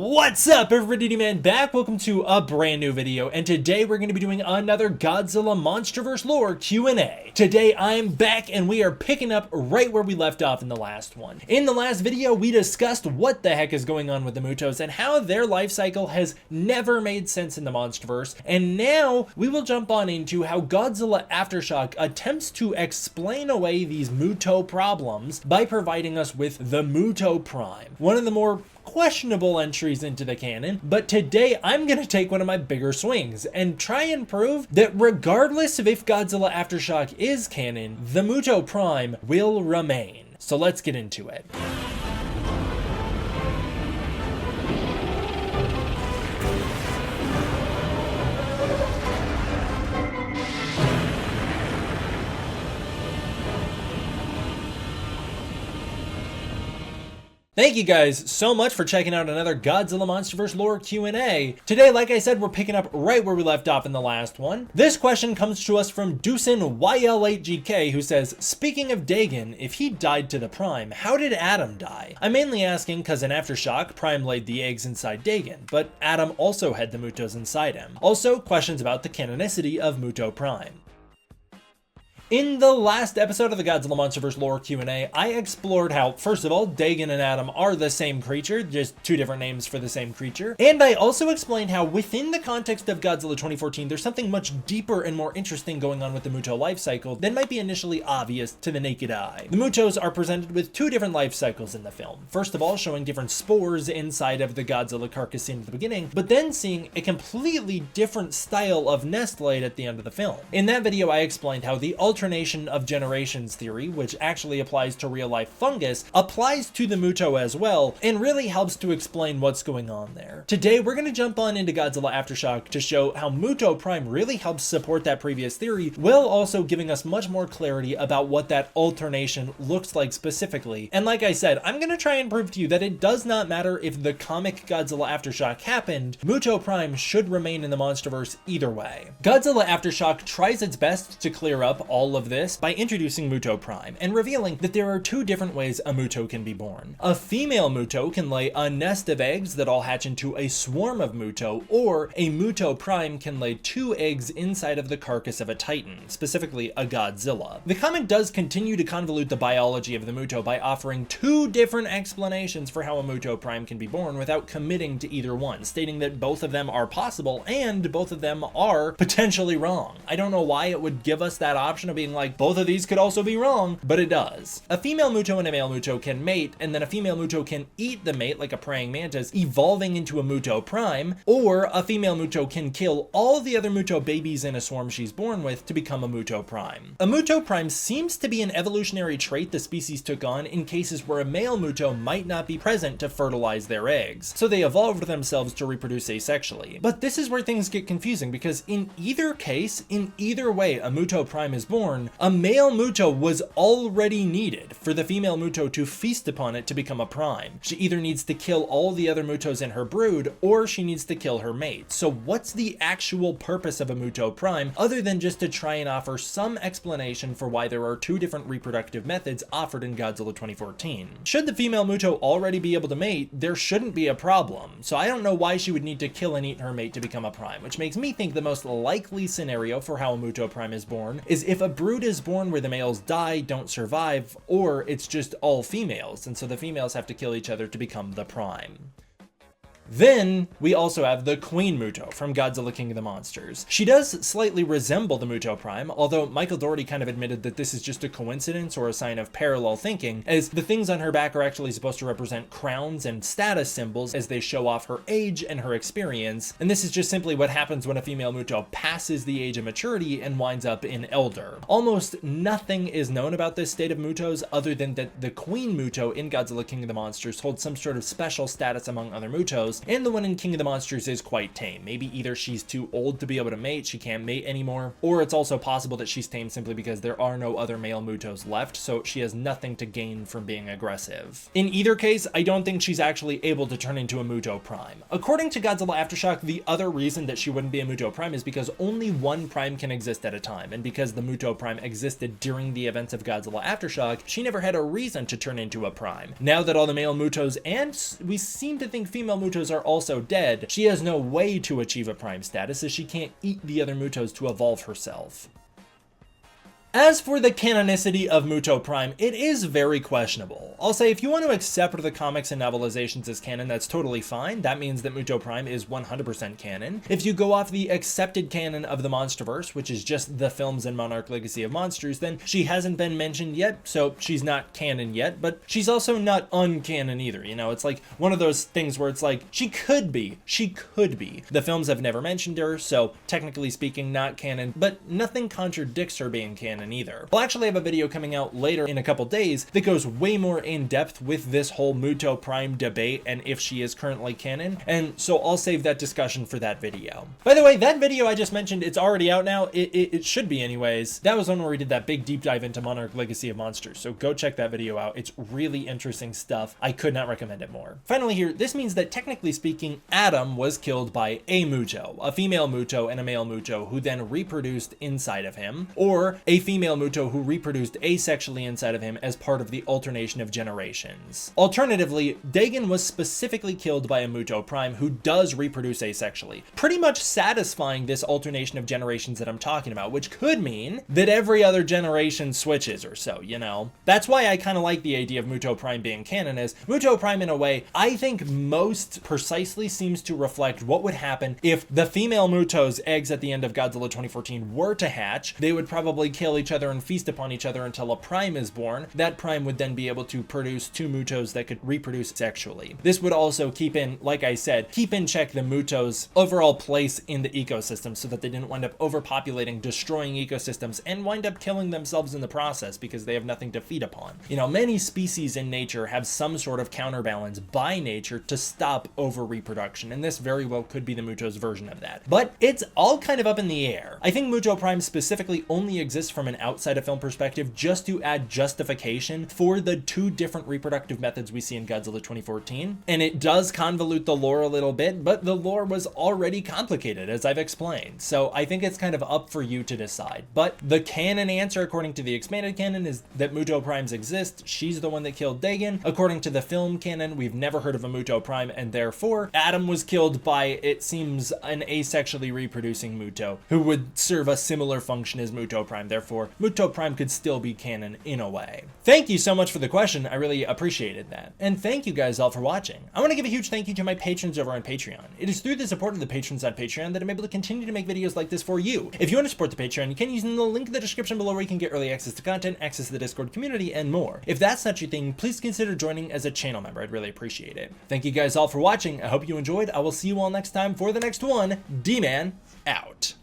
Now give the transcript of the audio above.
What's up, everybody, man? Back. Welcome to a brand new video, and today we're going to be doing another Godzilla MonsterVerse lore Q&A. Today I'm back and we are picking up right where we left off in the last one. In the last video, we discussed what the heck is going on with the MUTOs and how their life cycle has never made sense in the MonsterVerse, and now we will jump on into how Godzilla Aftershock attempts to explain away these MUTO problems by providing us with the MUTO Prime, one of the more questionable entries into the canon. But today I'm going to take one of my bigger swings and try and prove that regardless of if Godzilla Aftershock is canon, the MUTO Prime will remain. So let's get into it. Thank you guys so much for checking out another Godzilla MonsterVerse lore Q&A. Today, like I said, we're picking up right where we left off in the last one. This question comes to us from Deucin YL8GK, who says, speaking of Dagon, if he died to the Prime, how did Adam die? I'm mainly asking because in Aftershock, Prime laid the eggs inside Dagon, but Adam also had the MUTOs inside him. Also, questions about the canonicity of MUTO Prime. In the last episode of the Godzilla MonsterVerse lore Q&A, I explored how, first of all, Dagon and Adam are the same creature, just two different names for the same creature. And I also explained how within the context of Godzilla 2014, there's something much deeper and more interesting going on with the MUTO life cycle than might be initially obvious to the naked eye. The MUTOs are presented with two different life cycles in the film. First of all, showing different spores inside of the Godzilla carcass scene at the beginning, but then seeing a completely different style of nest laid at the end of the film. In that video, I explained how the alternation of generations theory, which actually applies to real life fungus, applies to the MUTO as well, and really helps to explain what's going on there. Today, we're going to jump on into Godzilla Aftershock to show how MUTO Prime really helps support that previous theory, while also giving us much more clarity about what that alternation looks like specifically. And like I said, I'm going to try and prove to you that it does not matter if the comic Godzilla Aftershock happened, MUTO Prime should remain in the MonsterVerse either way. Godzilla Aftershock tries its best to clear up all of this by introducing MUTO Prime and revealing that there are two different ways a MUTO can be born. A female MUTO can lay a nest of eggs that all hatch into a swarm of MUTO, or a MUTO Prime can lay two eggs inside of the carcass of a titan, specifically a Godzilla. The comic does continue to convolute the biology of the MUTO by offering two different explanations for how a MUTO Prime can be born without committing to either one, stating that both of them are possible and both of them are potentially wrong. I don't know why it would give us that option of being like, both of these could also be wrong, but it does. A female MUTO and a male MUTO can mate, and then a female MUTO can eat the mate like a praying mantis, evolving into a MUTO Prime, or a female MUTO can kill all the other MUTO babies in a swarm she's born with to become a MUTO Prime. A MUTO Prime seems to be an evolutionary trait the species took on in cases where a male MUTO might not be present to fertilize their eggs, so they evolved themselves to reproduce asexually. But this is where things get confusing, because in either case, in either way a MUTO Prime is born, a male MUTO was already needed for the female MUTO to feast upon it to become a Prime. She either needs to kill all the other MUTOs in her brood, or she needs to kill her mate. So what's the actual purpose of a MUTO Prime, other than just to try and offer some explanation for why there are two different reproductive methods offered in Godzilla 2014? Should the female MUTO already be able to mate, there shouldn't be a problem. So I don't know why she would need to kill and eat her mate to become a Prime, which makes me think the most likely scenario for how a MUTO Prime is born is if a brood is born where the males die, don't survive, or it's just all females, and so the females have to kill each other to become the Prime. Then we also have the Queen MUTO from Godzilla King of the Monsters. She does slightly resemble the MUTO Prime, although Michael Dougherty kind of admitted that this is just a coincidence or a sign of parallel thinking, as the things on her back are actually supposed to represent crowns and status symbols as they show off her age and her experience, and this is just simply what happens when a female MUTO passes the age of maturity and winds up in Elder. Almost nothing is known about this state of MUTOs other than that the Queen MUTO in Godzilla King of the Monsters holds some sort of special status among other MUTOs, and the one in King of the Monsters is quite tame. Maybe either she's too old to be able to mate, she can't mate anymore, or it's also possible that she's tame simply because there are no other male MUTOs left, so she has nothing to gain from being aggressive. In either case, I don't think she's actually able to turn into a MUTO Prime. According to Godzilla Aftershock, the other reason that she wouldn't be a MUTO Prime is because only one Prime can exist at a time, and because the MUTO Prime existed during the events of Godzilla Aftershock, she never had a reason to turn into a Prime. Now that all the male MUTOs and we seem to think female MUTOs Mutos are also dead, she has no way to achieve a Prime status, as she can't eat the other Mutos to evolve herself. As for the canonicity of MUTO Prime, it is very questionable. I'll say if you want to accept the comics and novelizations as canon, that's totally fine. That means that MUTO Prime is 100% canon. If you go off the accepted canon of the MonsterVerse, which is just the films and Monarch Legacy of Monsters, then she hasn't been mentioned yet, so she's not canon yet, but she's also not uncanon either. You know, it's like one of those things where it's like, she could be. The films have never mentioned her, so technically speaking, not canon, but nothing contradicts her being canon either. We'll actually have a video coming out later in a couple days that goes way more in depth with this whole MUTO Prime debate and if she is currently canon, and so I'll save that discussion for that video. By the way, that video I just mentioned, it's already out now. It should be anyways. That was one where we did that big deep dive into Monarch Legacy of Monsters, so go check that video out. It's really interesting stuff. I could not recommend it more. Finally here, this means that technically speaking, Adam was killed by a MUTO, a female MUTO and a male MUTO who then reproduced inside of him, or a female MUTO who reproduced asexually inside of him as part of the alternation of generations. Alternatively, Dagon was specifically killed by a MUTO Prime who does reproduce asexually, pretty much satisfying this alternation of generations that I'm talking about, which could mean that every other generation switches or so, you know? That's why I kind of like the idea of MUTO Prime being canon, as MUTO Prime in a way, I think most precisely seems to reflect what would happen if the female MUTO's eggs at the end of Godzilla 2014 were to hatch. They would probably kill each other and feast upon each other until a Prime is born. That Prime would then be able to produce two MUTOs that could reproduce sexually. This would also keep in, like I said, keep in check the MUTO's overall place in the ecosystem so that they didn't wind up overpopulating, destroying ecosystems, and wind up killing themselves in the process because they have nothing to feed upon. You know, many species in nature have some sort of counterbalance by nature to stop over reproduction, and this very well could be the MUTO's version of that. But it's all kind of up in the air. I think MUTO Prime specifically only exists from an outside of film perspective just to add justification for the two different reproductive methods we see in Godzilla 2014, and it does convolute the lore a little bit, but the lore was already complicated, as I've explained, so I think it's kind of up for you to decide. But the canon answer, according to the expanded canon, is that MUTO Primes exist. She's the one that killed Dagon. According to the film canon, we've never heard of a MUTO Prime, and therefore Adam was killed by, it seems, an asexually reproducing MUTO who would serve a similar function as MUTO Prime. Therefore, MUTO Prime could still be canon in a way. Thank you so much for the question. I really appreciated that. And thank you guys all for watching. I want to give a huge thank you to my patrons over on Patreon. It is through the support of the patrons on Patreon that I'm able to continue to make videos like this for you. If you want to support the Patreon, you can use the link in the description below where you can get early access to content, access to the Discord community, and more. If that's not your thing, please consider joining as a channel member. I'd really appreciate it. Thank you guys all for watching. I hope you enjoyed. I will see you all next time for the next one. D-Man out.